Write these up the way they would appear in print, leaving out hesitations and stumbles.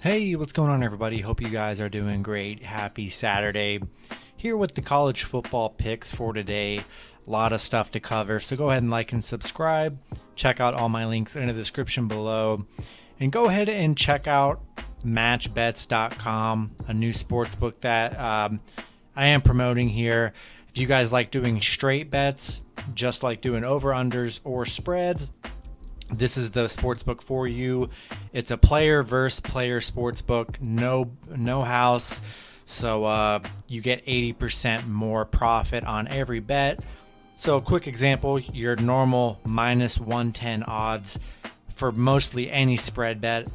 Hey, what's going on, everybody? Hope you guys are doing great. Happy Saturday. Here with the college football picks for today. A lot of stuff to cover, so go ahead and like and subscribe. Check out all my links in the description below. And go ahead and check out matchbets.com, a new sportsbook that I am promoting here. If you guys like doing straight bets, just like doing over-unders or spreads, this is the sportsbook for you. It's a player versus player sportsbook, no house. So you get 80% more profit on every bet. So a quick example, your normal minus 110 odds for mostly any spread bet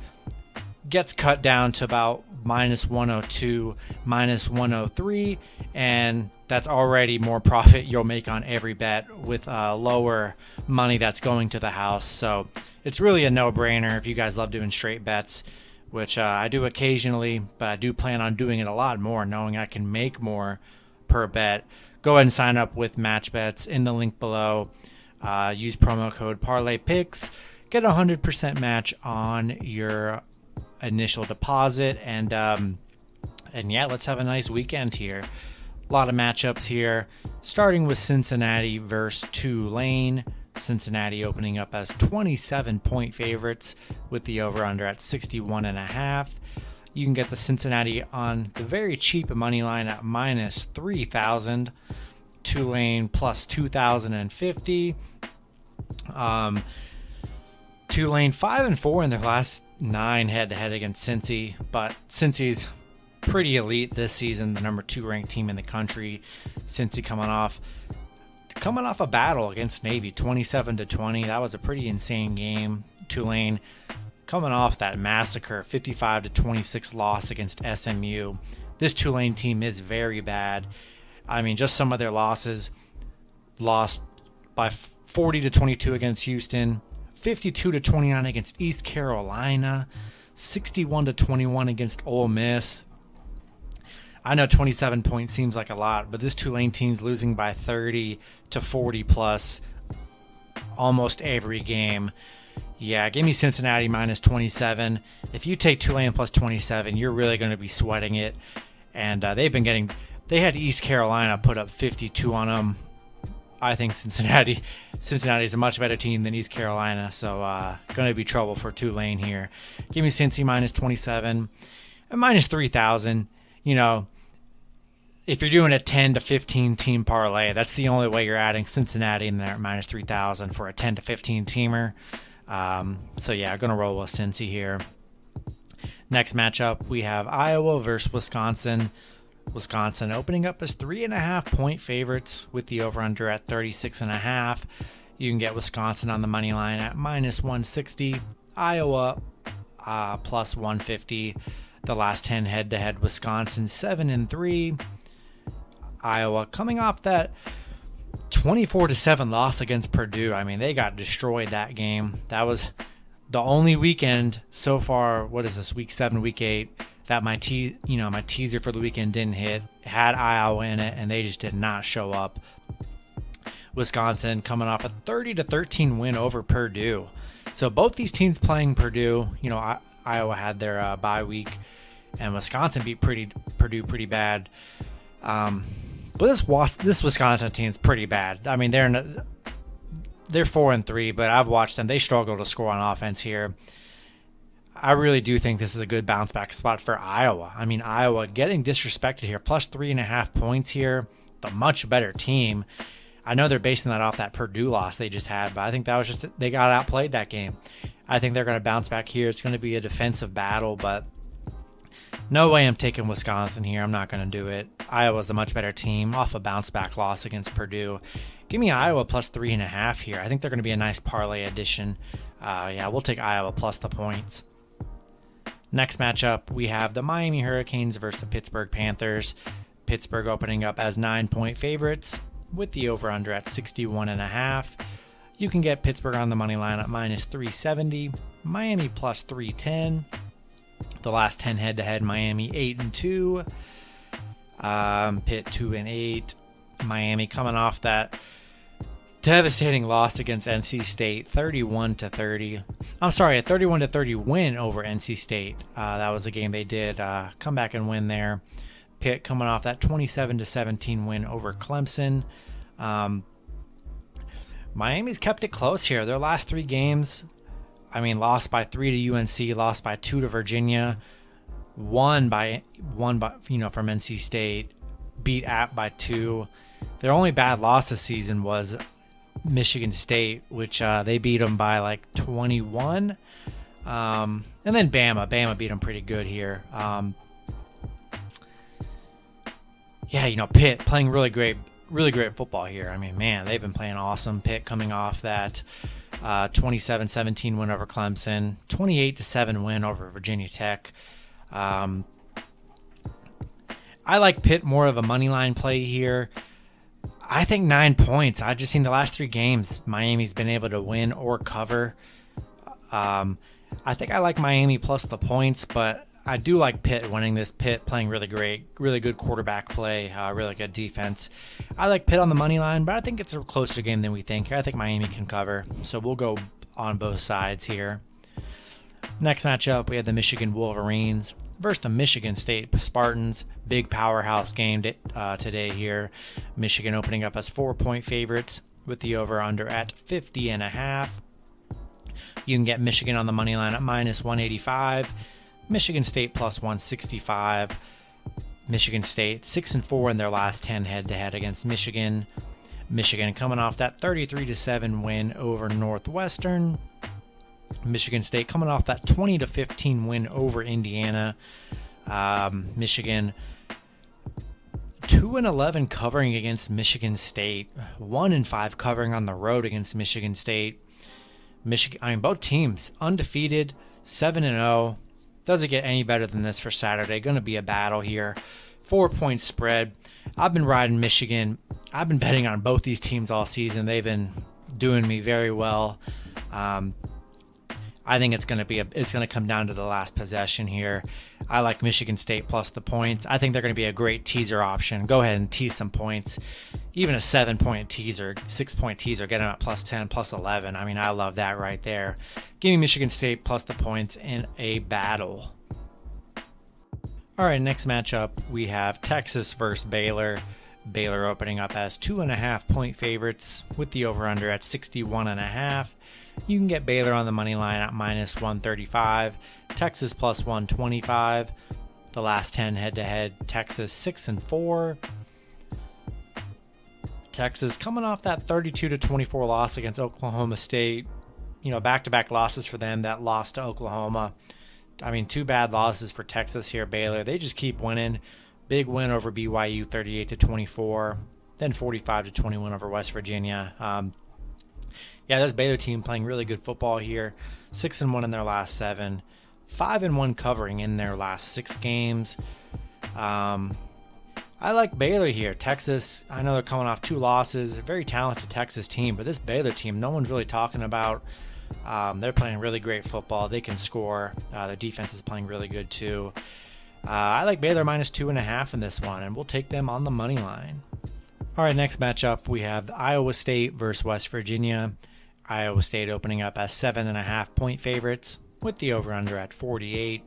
gets cut down to about minus 102, minus 103, and that's already more profit you'll make on every bet with lower money that's going to the house. So it's really a no-brainer if you guys love doing straight bets, which I do occasionally, but I do plan on doing it a lot more, knowing I can make more per bet. Go ahead and sign up with MatchBets in the link below. Use promo code ParlayPicks. Get a 100% match on your initial deposit, and yeah, let's have a nice weekend here. A lot of matchups here, starting with Cincinnati versus Tulane. Cincinnati opening up as 27-point favorites with the over-under at 61.5. You can get the Cincinnati on the very cheap money line at minus 3,000. Tulane plus 2,050. Tulane 5-4 in their last 9 head-to-head against Cincy, but Cincy's pretty elite this season, the number 2 ranked team in the country. Cincy coming off a battle against Navy, 27-20. That was a pretty insane game. Tulane coming off that massacre, 55-26 loss against SMU. This Tulane team is very bad. I mean, just some of their losses: lost by 40-22 against Houston, 52-29 against East Carolina, 61-21 against Ole Miss. I know 27 points seems like a lot, but this Tulane team's losing by 30 to 40 plus almost every game. Yeah, give me Cincinnati minus 27. If you take Tulane plus 27, you're really going to be sweating it. And they had East Carolina put up 52 on them. I think Cincinnati is a much better team than East Carolina, so going to be trouble for Tulane here. Give me Cincy minus 27 and minus 3,000. You know, if you're doing a 10 to 15 team parlay, that's the only way you're adding Cincinnati in there at minus 3,000 for a 10 to 15 teamer. So yeah, going to roll with Cincy here. Next matchup, we have Iowa versus Wisconsin. Wisconsin opening up as 3.5-point favorites with the over-under at 36.5. You can get Wisconsin on the money line at minus 160. Iowa plus 150. The last 10 head-to-head, Wisconsin 7-3. Iowa coming off that 24-7 loss against Purdue. I mean, they got destroyed that game. That was the only weekend so far. What is this, week 7, week 8? That my teaser for the weekend didn't hit. It had Iowa in it, and they just did not show up. Wisconsin coming off a 30-13 win over Purdue. So both these teams playing Purdue. Iowa had their bye week, and Wisconsin beat Purdue pretty bad. But this Wisconsin team's pretty bad. I mean, they're 4-3, but I've watched them. They struggle to score on offense here. I really do think this is a good bounce back spot for Iowa. I mean, Iowa getting disrespected here, plus 3.5 points here. The much better team. I know they're basing that off that Purdue loss they just had, but I think that was just they got outplayed that game. I think they're going to bounce back here. It's going to be a defensive battle, but no way I'm taking Wisconsin here. I'm not going to do it. Iowa's the much better team off a bounce back loss against Purdue. Give me Iowa plus 3.5 here. I think they're going to be a nice parlay addition. Yeah, we'll take Iowa plus the points. Next matchup, we have the Miami Hurricanes versus the Pittsburgh Panthers. Pittsburgh opening up as 9-point favorites with the over-under at 61.5. You can get Pittsburgh on the money line at minus 370, Miami plus 310. The last 10 head-to-head, Miami 8-2, Pitt 2-8. Miami coming off that devastating loss against NC State, 31-30. I'm sorry, a 31-30 win over NC State. That was a game they did come back and win there. Pitt coming off that 27-17 win over Clemson. Miami's kept it close here. Their last 3 games, lost by 3 to UNC, lost by 2 to Virginia, won by from NC State, beat App by 2. Their only bad loss this season was Michigan State, which they beat them by like 21. And then Bama beat them pretty good here. Pitt playing really great football here. They've been playing awesome. Pitt coming off that 27-17 win over Clemson, 28-7 win over Virginia Tech. I like Pitt more of a money line play here. I think 9 points. I've just seen the last 3 games Miami's been able to win or cover. I think I like Miami plus the points, but I do like Pitt winning this. Pitt playing really great, really good quarterback play, really good defense. I like Pitt on the money line, but I think it's a closer game than we think. I think Miami can cover, so we'll go on both sides here. Next matchup, we have the Michigan Wolverines versus the Michigan State Spartans. Big powerhouse game today here. Michigan opening up as 4-point favorites with the over-under at 50.5. You can get Michigan on the money line at minus 185. Michigan State plus 165. Michigan State 6-4 in their last 10 head-to-head against Michigan. Michigan coming off that 33-7 win over Northwestern. Michigan State coming off that 20-15 win over Indiana. Michigan 2-11 covering against Michigan State. 1-5 covering on the road against Michigan State. Both teams undefeated, 7-0. Doesn't get any better than this for Saturday. Going to be a battle here. 4-point spread. I've been riding Michigan. I've been betting on both these teams all season. They've been doing me very well. I think it's going to come down to the last possession here. I like Michigan State plus the points. I think they're going to be a great teaser option. Go ahead and tease some points. Even a 7-point teaser, 6-point teaser, get them at plus 10, plus 11. I love that right there. Give me Michigan State plus the points in a battle. All right, next matchup, we have Texas versus Baylor. Baylor opening up as 2.5-point favorites with the over-under at 61.5. You can get Baylor on the money line at minus 135, Texas plus 125. The last 10 head-to-head, Texas 6-4. Texas coming off that 32-24 loss against Oklahoma State. Back-to-back losses for them. That loss to Oklahoma. 2 bad losses for Texas here. Baylor, they just keep winning. Big win over BYU, 38-24. Then 45-21 over West Virginia. This Baylor team playing really good football here. 6-1 in their last 7. 5-1 covering in their last 6 games. I like Baylor here. Texas, I know they're coming off 2 losses. A very talented Texas team, but this Baylor team, no one's really talking about. They're playing really great football. They can score. Their defense is playing really good too. I like Baylor minus 2.5 in this one, and we'll take them on the money line. All right, next matchup, we have Iowa State versus West Virginia. Iowa State opening up as 7.5-point favorites with the over-under at 48.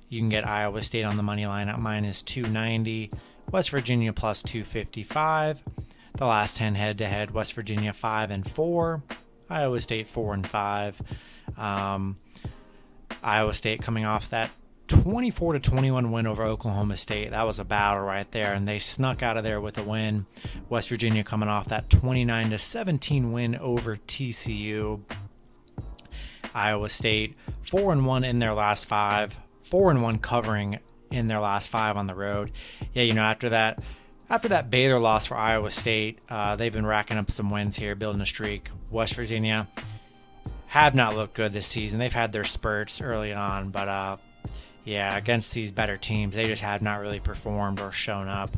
You can get Iowa State on the money line at minus 290. West Virginia plus 255. The last 10 head-to-head, West Virginia 5-4. Iowa State 4-5. Iowa State coming off that 24-21 win over Oklahoma State. That was a battle right there, and they snuck out of there with a win. West Virginia coming off that 29-17 win over TCU. Iowa State 4-1 in their last 5. 4-1 covering in their last 5 on the road. After that Baylor loss for Iowa State, they've been racking up some wins here, building a streak. West Virginia have not looked good this season. They've had their spurts early on, but against these better teams, they just have not really performed or shown up.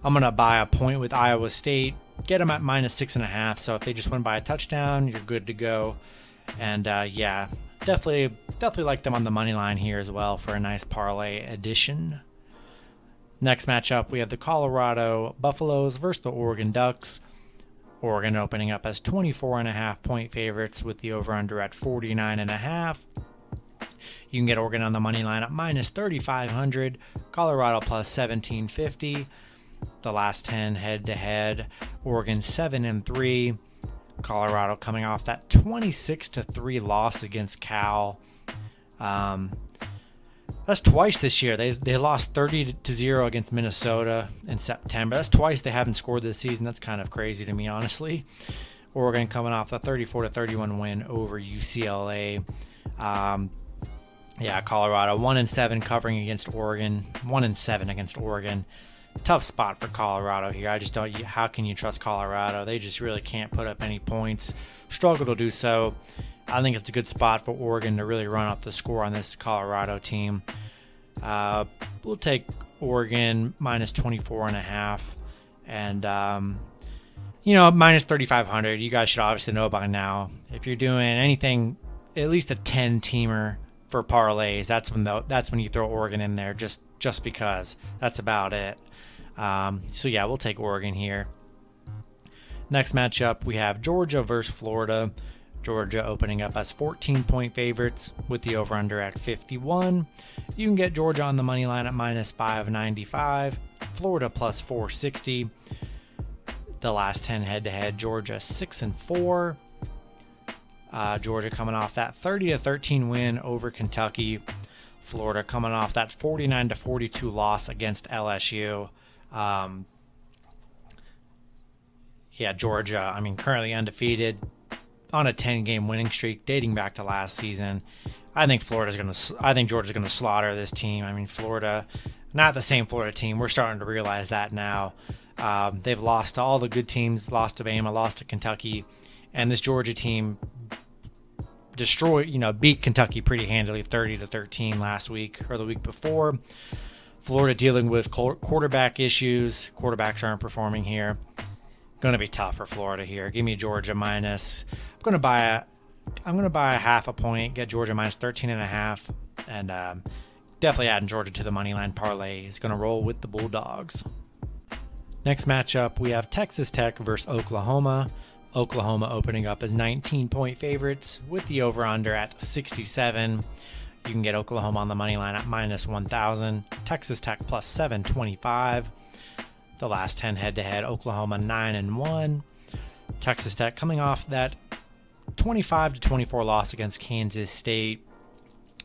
I'm going to buy a point with Iowa State, get them at minus 6.5. So if they just win by a touchdown, you're good to go. And definitely like them on the money line here as well for a nice parlay addition. Next matchup, we have the Colorado Buffaloes versus the Oregon Ducks. Oregon opening up as 24.5-point favorites with the over-under at 49.5. You can get Oregon on the money line at minus 3,500. Colorado plus 1,750. The last 10 head-to-head. Oregon 7-3. Colorado coming off that 26-3 loss against Cal. That's twice this year. They lost 30-0 against Minnesota in September. That's twice they haven't scored this season. That's kind of crazy to me, honestly. Oregon coming off a 34-31 win over UCLA. Colorado 1-7 covering against Oregon. 1-7 against Oregon. Tough spot for Colorado here. I just don't. How can you trust Colorado? They just really can't put up any points. Struggle to do so. I think it's a good spot for Oregon to really run up the score on this Colorado team. We'll take Oregon minus 24.5, and minus 3,500. You guys should obviously know by now. If you're doing anything, at least a 10-teamer for parlays, that's when you throw Oregon in there. Just because. That's about it. We'll take Oregon here. Next matchup, we have Georgia versus Florida. Georgia opening up as 14-point favorites with the over-under at 51. You can get Georgia on the money line at minus 595. Florida plus 460. The last 10 head-to-head, Georgia 6-4. Georgia coming off that 30-13 win over Kentucky. Florida coming off that 49-42 loss against LSU. Georgia, currently undefeated on a 10-game winning streak dating back to last season. I think Georgia's going to slaughter this team. Florida, not the same Florida team. We're starting to realize that now. They've lost to all the good teams, lost to Bama, lost to Kentucky, and this Georgia team beat Kentucky pretty handily, 30-13 last week or the week before. Florida dealing with quarterback issues. Quarterbacks aren't performing here. Going to be tough for Florida here. Give me Georgia minus. I'm going to buy a half a point. Get Georgia minus 13.5, and definitely adding Georgia to the money line parlay. Is going to roll with the Bulldogs. Next matchup, we have Texas Tech versus Oklahoma. Oklahoma opening up as 19-point favorites with the over-under at 67. You can get Oklahoma on the money line at minus 1,000. Texas Tech plus 725. The last 10 head-to-head, Oklahoma 9-1. Texas Tech coming off that 25-24 loss against Kansas State.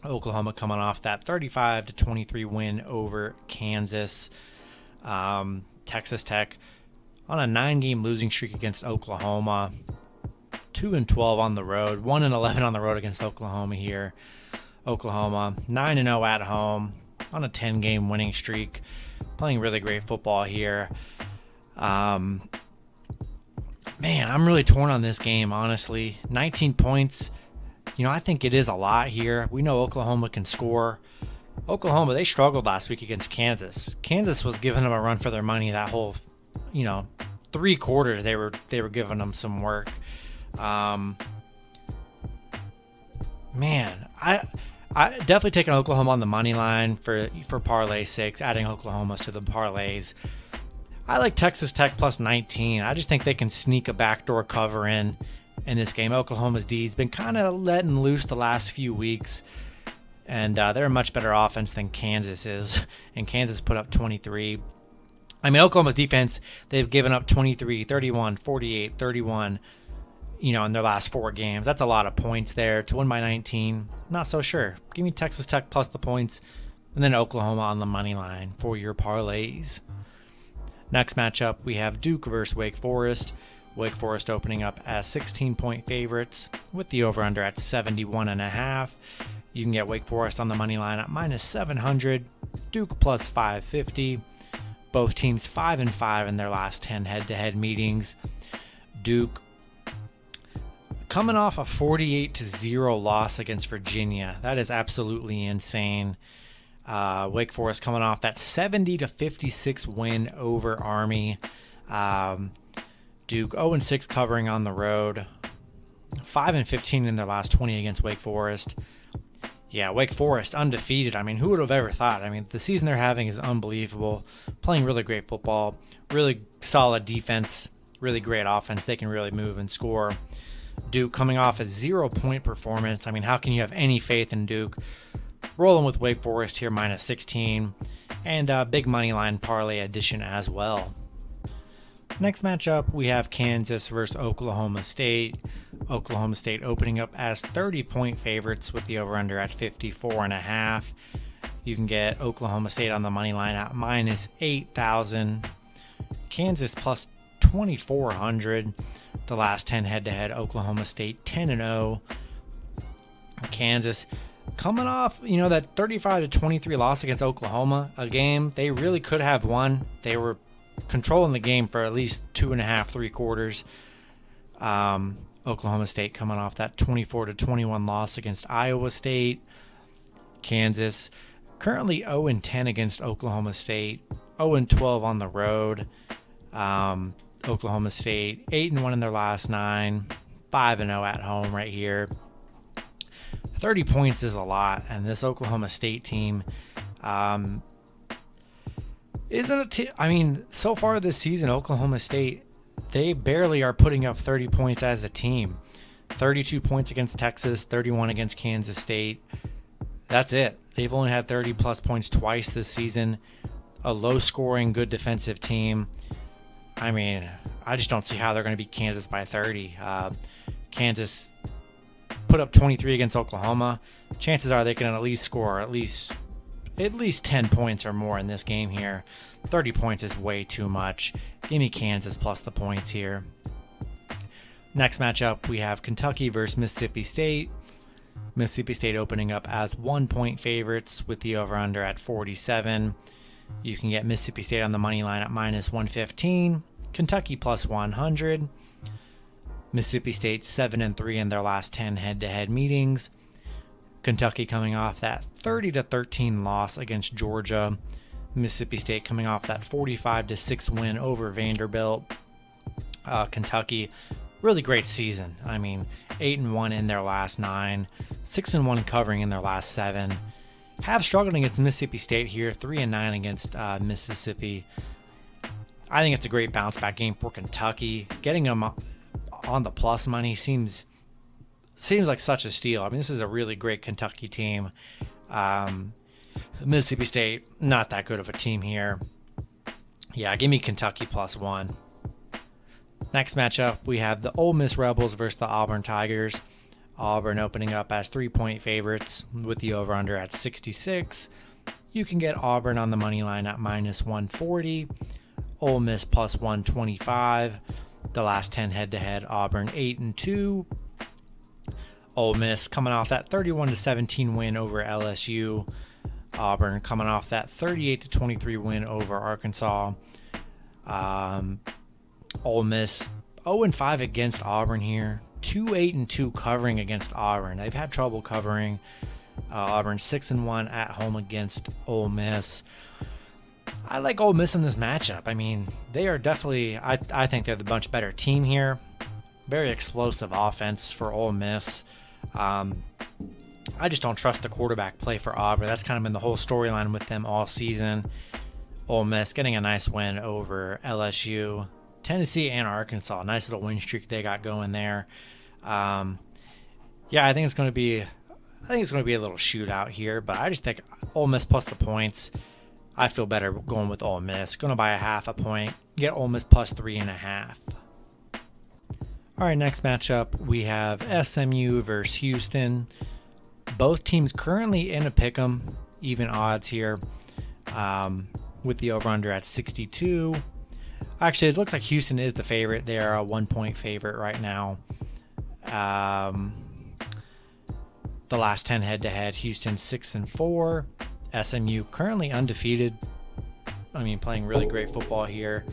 Oklahoma coming off that 35-23 win over Kansas. Texas Tech on a 9-game losing streak against Oklahoma. 2-12 on the road. 1-11 on the road against Oklahoma here. Oklahoma 9-0 at home on a 10-game winning streak. Playing really great football here. I'm really torn on this game, honestly. 19 points. I think it is a lot here. We know Oklahoma can score. Oklahoma, they struggled last week against Kansas. Kansas was giving them a run for their money that whole, 3 quarters. They were giving them some work. I definitely taking Oklahoma on the money line for parlay sakes, adding Oklahoma to the parlays. I like Texas Tech plus 19. I just think they can sneak a backdoor cover in this game. Oklahoma's D's been kind of letting loose the last few weeks, and they're a much better offense than Kansas is, and Kansas put up 23. Oklahoma's defense, they've given up 23, 31, 48, 31, in their last 4 games. That's a lot of points there. To win by 19, not so sure. Give me Texas Tech plus the points, and then Oklahoma on the money line for your parlays. Next matchup, we have Duke versus Wake Forest. Wake Forest opening up as 16-point favorites with the over-under at 71.5. You can get Wake Forest on the money line at minus 700. Duke plus 550. Both teams 5-5 in their last 10 head-to-head meetings. Duke coming off a 48-0 loss against Virginia. That is absolutely insane. Wake Forest coming off that 70-56 win over Army. Duke 0-6 covering on the road. 5-15 in their last 20 against Wake Forest. Yeah, Wake Forest undefeated. Who would have ever thought? The season they're having is unbelievable. Playing really great football. Really solid defense Really great offense. They can really move and score. Duke coming off a 0-point performance. I mean, how can you have any faith in Duke? Rolling with Wake Forest here, minus 16. And big money line parlay addition as well. Next matchup, we have Kansas versus Oklahoma State. Oklahoma State opening up as 30-point favorites with the over-under at 54.5. You can get Oklahoma State on the money line at minus 8,000. Kansas plus 2,400. The last 10 head-to-head, Oklahoma State 10-0. Kansas coming off, that 35-23 loss against Oklahoma, a game they really could have won. They were controlling the game for at least 2.5, 3 quarters. Oklahoma State coming off that 24-21 loss against Iowa State. Kansas currently 0-10 against Oklahoma State, 0-12 on the road. Oklahoma State 8-1 in their last 9, 5-0 at home right here. 30 points is a lot, and this Oklahoma State team so far this season, Oklahoma State, they barely are putting up 30 points as a team. 32 points against Texas, 31 against Kansas State. That's it. They've only had 30-plus points twice this season. A low-scoring, good defensive team. I mean, I just don't see how they're going to beat Kansas by 30. Kansas put up 23 against Oklahoma. Chances are they can at least score at least 10 points or more in this game here. 30 points is way too much. Give me Kansas plus the points here. Next matchup, we have Kentucky versus Mississippi State. Mississippi State opening up as 1-point favorites with the over-under at 47. You can get Mississippi State on the money line at minus 115. Kentucky plus 100. Mississippi State 7-3 in their last 10 head-to-head meetings. Kentucky coming off that 30-13 loss against Georgia. Mississippi State coming off that 45-6 win over Vanderbilt. Kentucky, really great season. 8-1 in their last 9, 6-1 covering in their last 7. Have struggled against Mississippi State here, 3-9 against Mississippi. I think it's a great bounce back game for Kentucky. Getting them on the plus money seems like such a steal. This is a really great Kentucky team. Mississippi State, not that good of a team here. Yeah, give me Kentucky plus 1. Next matchup, we have the Ole Miss Rebels versus the Auburn Tigers. Auburn opening up as 3-point favorites with the over-under at 66. You can get Auburn on the money line at minus 140. Ole Miss plus 125. The last 10 head-to-head, Auburn 8-2. Ole Miss coming off that 31-17 win over LSU. Auburn coming off that 38-23 win over Arkansas. Ole Miss 0-5 against Auburn here. 2-8-2 covering against Auburn. They've had trouble covering. Auburn 6-1 at home against Ole Miss. I like Ole Miss in this matchup. They are definitely, I think they're the much better team here. Very explosive offense for Ole Miss. I just don't trust the quarterback play for Auburn. That's kind of been the whole storyline with them all season. Ole Miss getting a nice win over LSU, Tennessee, and Arkansas. Nice little win streak they got going there. I think it's going to be a little shootout here, but I just think Ole Miss plus the points. I feel better going with Ole Miss. Going to buy a half a point. Get Ole Miss plus 3.5. All right, next matchup, we have SMU versus Houston. Both teams currently in a pick'em, even odds here, with the over-under at 62. Actually, it looks like Houston is the favorite. They are a 1-point favorite right now. The last 10 head-to-head, Houston 6-4. SMU currently undefeated. Playing really great football here.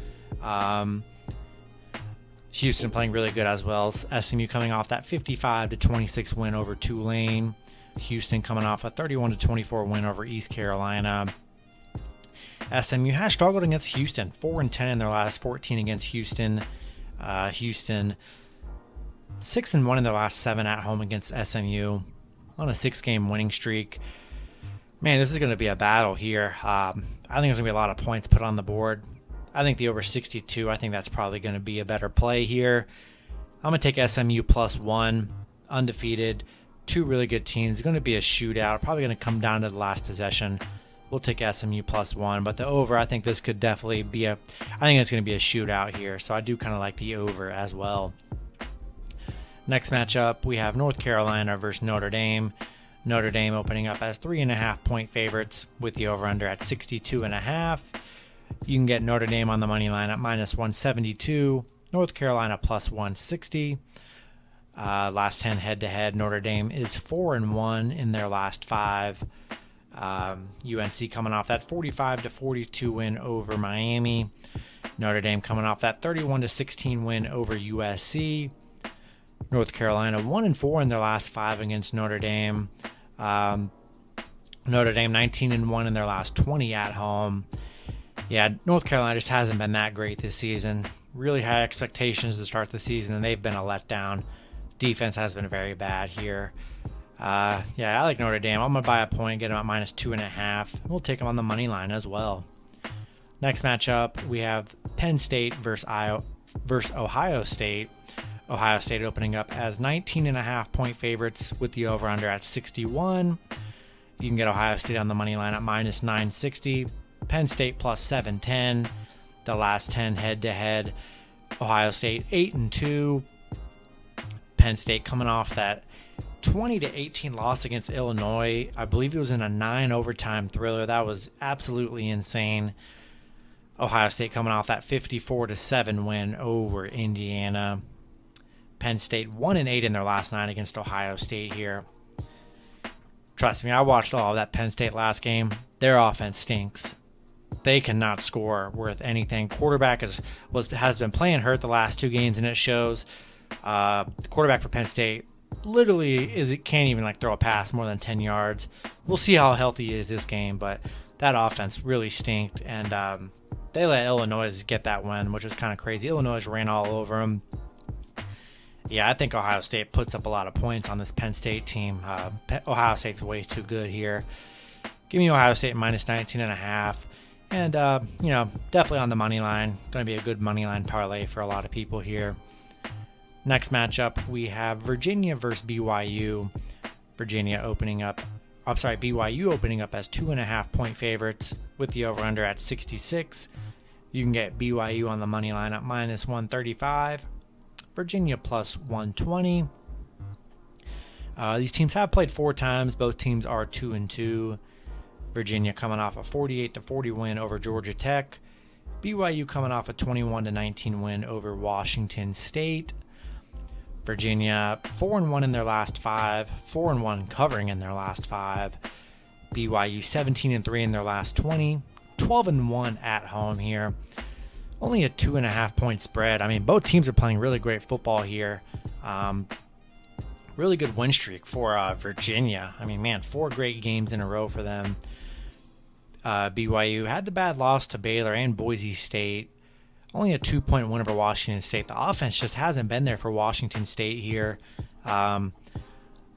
Houston playing really good as well. SMU coming off that 55-26 win over Tulane. Houston coming off a 31-24 win over East Carolina. SMU has struggled against Houston. 4-10 in their last 14 against Houston. Houston 6-1 in their last 7 at home against SMU. On a 6-game winning streak. Man, this is going to be a battle here. I think there's going to be a lot of points put on the board. I think the over 62, I think that's probably going to be a better play here. I'm going to take SMU +1, undefeated, two really good teams. It's going to be a shootout, probably going to come down to the last possession. We'll take SMU +1, but the over, I think this could definitely be I think it's going to be a shootout here, so I do kind of like the over as well. Next matchup, we have North Carolina versus Notre Dame. Notre Dame opening up as 3.5-point favorites with the over-under at 62.5. You can get Notre Dame on the money line at -172. North Carolina +160. Last 10 head-to-head, Notre Dame is 4-1 in their last 5. UNC coming off that 45-42 win over Miami. Notre Dame coming off that 31-16 win over USC. North Carolina 1-4 in their last 5 against Notre Dame. Notre Dame 19-1 in their last 20 at home. Yeah, North Carolina just hasn't been that great this season. Really high expectations to start the season, and they've been a letdown. Defense has been very bad here. Yeah, I like Notre Dame. I'm going to buy a point, get them at -2.5. We'll take them on the money line as well. Next matchup, we have Penn State versus Ohio State. Ohio State opening up as 19.5-point favorites with the over-under at 61. You can get Ohio State on the money line at -960. Penn State +710. The last 10 head-to-head, Ohio State 8-2. Penn State coming off that 20-18 loss against Illinois. I believe it was in a 9-overtime thriller. That was absolutely insane. Ohio State coming off that 54-7 win over Indiana. Penn State 1-8 in their last 9 against Ohio State here. Trust me, I watched all of that Penn State last game. Their offense stinks. They cannot score worth anything. Quarterback has been playing hurt the last 2 games, and it shows. The quarterback for Penn State literally can't even throw a pass more than 10 yards. We'll see how healthy he is this game, but that offense really stinked, and they let Illinois get that win, which was kind of crazy. Illinois ran all over them. Yeah, I think Ohio State puts up a lot of points on this Penn State team. Ohio State's way too good here. Give me Ohio State -19.5. And, definitely on the money line. Going to be a good money line parlay for a lot of people here. Next matchup, we have Virginia versus BYU. BYU opening up as 2.5-point favorites with the over-under at 66. You can get BYU on the money line at -135. Virginia +120. These teams have played 4 times. Both teams are 2-2. Virginia coming off a 48-40 win over Georgia Tech. BYU coming off a 21-19 win over Washington State. Virginia 4-1 in their last 5, 4-1 covering in their last 5. BYU 17-3 in their last 20, 12-1 at home here. Only a 2.5-point spread. I mean, both teams are playing really great football here. Really good win streak for Virginia. I mean, man, 4 great games in a row for them. BYU had the bad loss to Baylor and Boise State. Only a 2-point win over Washington State. The offense just hasn't been there for Washington State here. I'm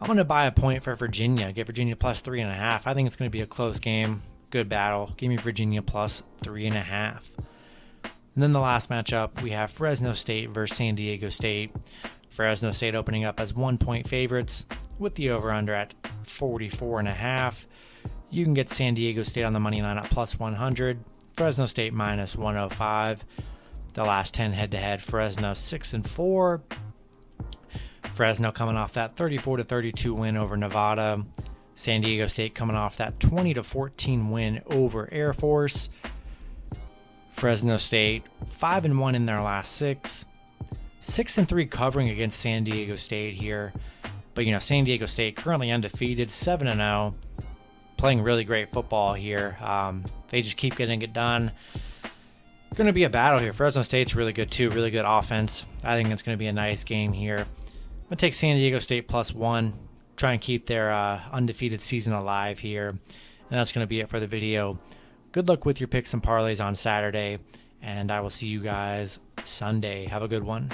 going to buy a point for Virginia. Get Virginia +3.5. I think it's going to be a close game. Good battle. Give me Virginia +3.5. And then the last matchup, we have Fresno State versus San Diego State. Fresno State opening up as 1-point favorites with the over-under at 44.5. You can get San Diego State on the money line at +100. Fresno State -105. The last 10 head-to-head, Fresno 6-4. Fresno coming off that 34-32 win over Nevada. San Diego State coming off that 20-14 win over Air Force. Fresno State 5-1 in their last 6. 6-3 covering against San Diego State here. But San Diego State currently undefeated, 7-0. Playing really great football here. They just keep getting it done. Going to be a battle here. Fresno State's really good too. Really good offense. I think it's going to be a nice game here. I'm going to take San Diego State +1. Try and keep their undefeated season alive here. And that's going to be it for the video. Good luck with your picks and parlays on Saturday. And I will see you guys Sunday. Have a good one.